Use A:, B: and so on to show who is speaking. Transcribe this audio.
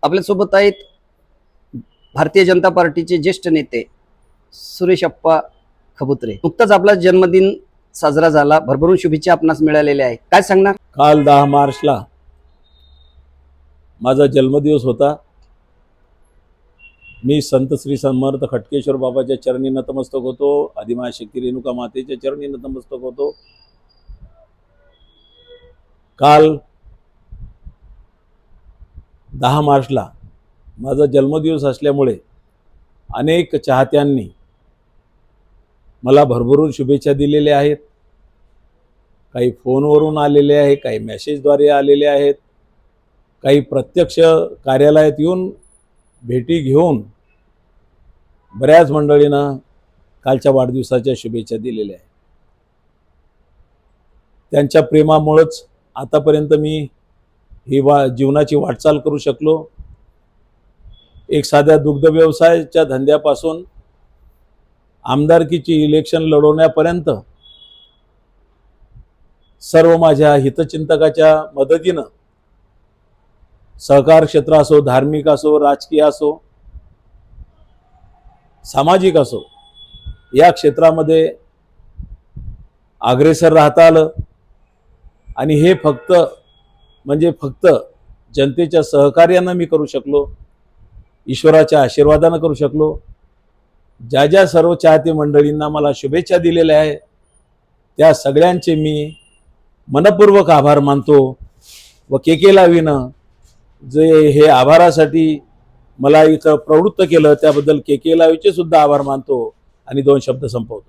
A: आपल्यासोबत आहेत भारतीय जनता पार्टीचे ज्येष्ठ नेते सुरेश अप्पा खबुत्रे। नुकताच आपला जन्मदिन साजरा झाला, भरभरून शुभेच्छा आपणास मिळालेल्या आहे, काय सांगणार?
B: काल 10 मार्चला माझा जन्मदिवस होता। मी संत श्री समर्थ खटकेश्वर बाबाच्या चरणी नतमस्तक होतो, आदिमाशक्ती रेणुका मातेच्या चरणी नतमस्तक होतो। काल 10 मार्चला माझा जन्मदिवस असल्यामुळे अनेक चाहत्यांनी मला भरभरून शुभेच्छा दिलेल्या आहेत। काही फोनवरून आलेले आहे, काही मेसेजद्वारे आलेले आहेत, काही प्रत्यक्ष कार्यालयात येऊन भेटी घेऊन बऱ्याच मंडळींना कालच्या वाढदिवसाच्या शुभेच्छा दिलेल्या आहेत। त्यांच्या प्रेमामुळेच आतापर्यंत मी ही जीवनाची वाटचाल करू शकलो। एक साध्या दुग्ध व्यवसायाच्या धंद्यापासून आमदारकीची इलेक्शन लढवण्यापर्यंत सर्व माझ्या हितचिंतकाच्या मदतीनं सहकार क्षेत्र असो, धार्मिक असो, राजकीय असो, सामाजिक असो, या क्षेत्रामध्ये अग्रेसर राहता आलं। आणि हे फक्त जनतेच्या सहकार्यानं मी करू शकलो, ईश्वराच्या आशीर्वादानं करू शकलो। ज्या ज्या सर्व चाहते मंडळींना मला शुभेच्छा दिलेल्या आहे त्या सगळ्यांचे मी मनपूर्वक आभार मानतो व के लावीनं जे हे आभारासाठी मला इथं प्रवृत्त केलं त्याबद्दल के लावीचे सुद्धा आभार मानतो आणि 2 शब्द संपवतो।